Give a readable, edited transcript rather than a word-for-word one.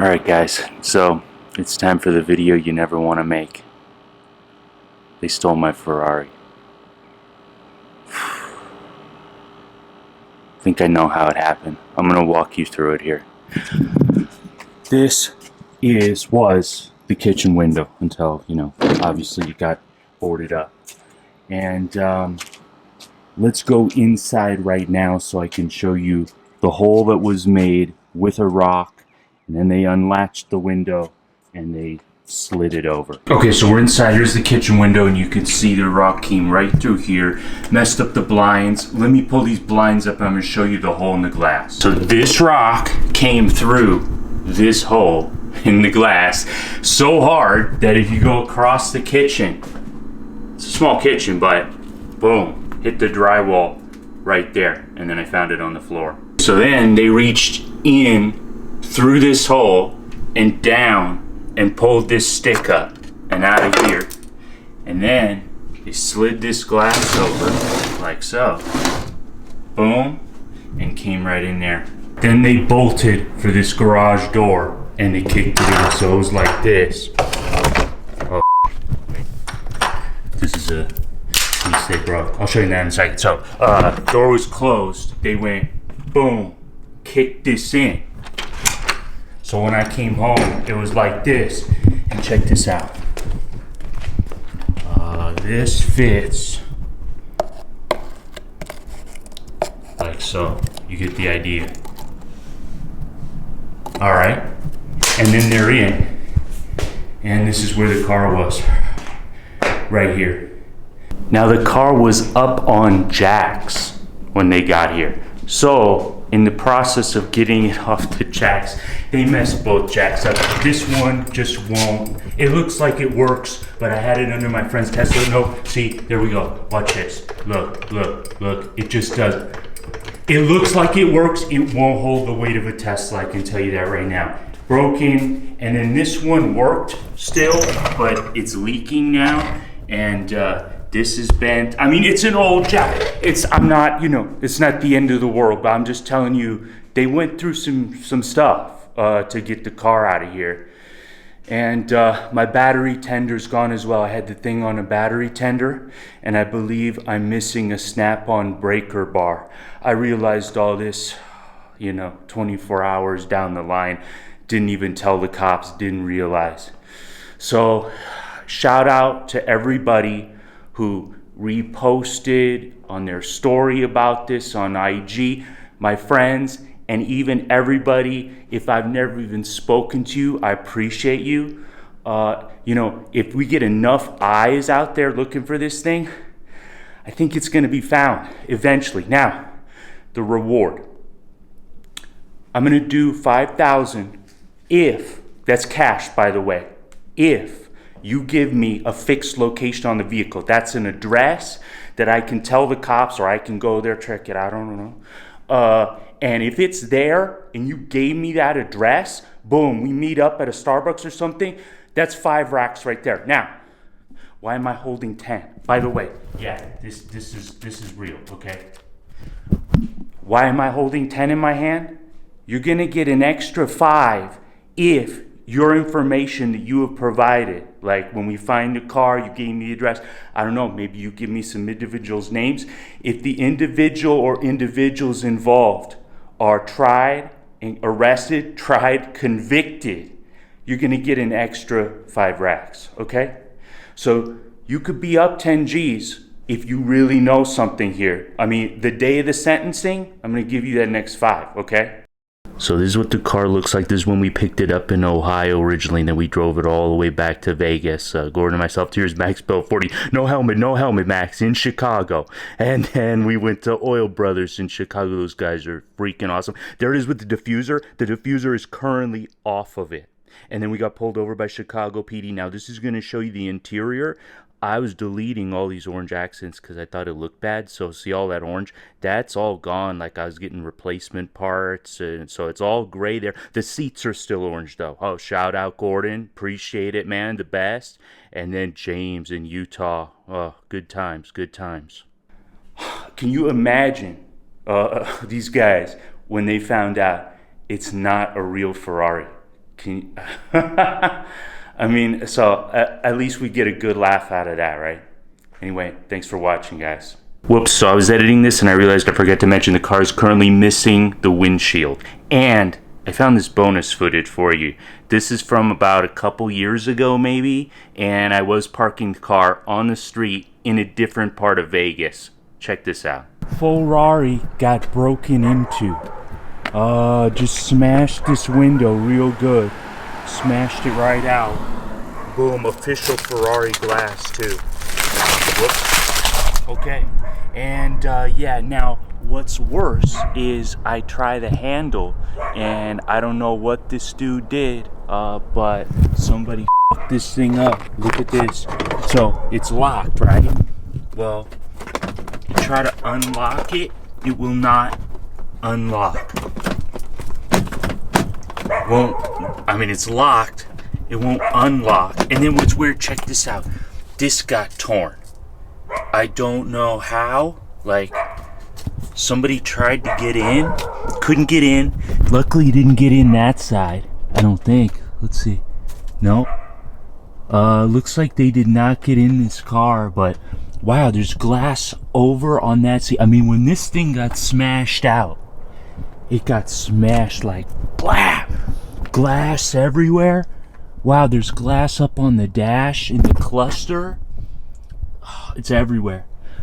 Alright guys, so it's time for the video you never want to make. They stole my Ferrari. I think I know how it happened. I'm going to walk you through it here. This was the kitchen window until, obviously it got boarded up. And let's go inside right now so I can show you the hole that was made with a rock. And then they unlatched the window and they slid it over. Okay, so we're inside. Here's the kitchen window, and you can see the rock came right through here, messed up the blinds. Let me pull these blinds up and I'm going to show you the hole in the glass. So this rock came through this hole in the glass so hard that if you go across the kitchen, it's a small kitchen, but boom, hit the drywall right there. And then I found it on the floor. So then they reached in through this hole and down and pulled this stick up and out of here, and then they slid this glass over like so, boom, and came right in there. Then they bolted for this garage door and they kicked it in, so it was like this. Oh, this is a piece they broke. I'll show you that in a second. So door was closed, they went boom, kicked this in. So when I came home, it was like this. And check this out. This fits like so. You get the idea. All right. And then they're in. And this is where the car was. Right here. Now the car was up on jacks when they got here. So in the process of getting it off the jacks, they messed both jacks up. This one just won't. It looks like it works, but I had it under my friend's Tesla. No, see, there we go. Watch this. Look, look, look. It just does. It looks like it works. It won't hold the weight of a Tesla, I can tell you that right now. Broken, and then this one worked still, but it's leaking now, and this is bent. I mean, it's an old jack. It's not the end of the world, but I'm just telling you, they went through some stuff to get the car out of here. And my battery tender's gone as well. I had the thing on a battery tender, and I believe I'm missing a snap-on breaker bar. I realized all this, 24 hours down the line. Didn't even tell the cops, didn't realize. So, shout out to everybody who reposted on their story about this on IG, my friends, and even everybody. If I've never even spoken to you, I appreciate you. If we get enough eyes out there looking for this thing, I think it's going to be found eventually. Now, the reward. I'm going to do $5,000 if, that's cash by the way, if you give me a fixed location on the vehicle. That's an address that I can tell the cops, or I can go there, check it out, I don't know. And if it's there and you gave me that address, boom, we meet up at a Starbucks or something, that's 5 racks right there. Now, why am I holding 10? By the way, yeah, this is real, okay? Why am I holding 10 in my hand? You're gonna get an extra 5 if your information that you have provided, like when we find the car, you gave me the address, I don't know, maybe you give me some individuals' names. If the individual or individuals involved are tried, arrested, tried, convicted, you're gonna get an extra 5 racks, okay? So you could be up 10 G's if you really know something here. I mean, the day of the sentencing, I'm gonna give you that next 5, okay? So this is what the car looks like. This is when we picked it up in Ohio originally, and then we drove it all the way back to Vegas. Gordon and myself, here's Max Bell 40. No helmet, Max, in Chicago. And then we went to Oil Brothers in Chicago. Those guys are freaking awesome. There it is with the diffuser. The diffuser is currently off of it. And then we got pulled over by Chicago PD. Now this is going to show you the interior. I was deleting all these orange accents because I thought it looked bad. So see all that orange? That's all gone. Like I was getting replacement parts. And so it's all gray there. The seats are still orange though. Oh, shout out Gordon. Appreciate it, man. The best. And then James in Utah. Oh, good times. Good times. Can you imagine these guys when they found out it's not a real Ferrari? Can I mean, so at least we get a good laugh out of that, right? Anyway, thanks for watching, guys. Whoops, so I was editing this and I realized I forgot to mention the car is currently missing the windshield. And I found this bonus footage for you. This is from about a couple years ago, maybe, and I was parking the car on the street in a different part of Vegas. Check this out. Ferrari got broken into. Just smashed this window real good. Smashed it right out. Boom, official Ferrari glass too. Whoops. Okay. And yeah, now what's worse is I try the handle and I don't know what this dude did, but somebody fucked this thing up. Look at this. So it's locked, right? Well, you try to unlock it, it will not unlock. I mean, it's locked, it won't unlock. And then what's weird, check this out. This got torn. I don't know how. Like, somebody tried to get in, couldn't get in. Luckily, he didn't get in that side, I don't think. Let's see. No. Looks like they did not get in this car, but wow, there's glass over on that seat. I mean, when this thing got smashed out, it got smashed like blah, glass everywhere. Wow, there's glass up on the dash in the cluster. It's everywhere.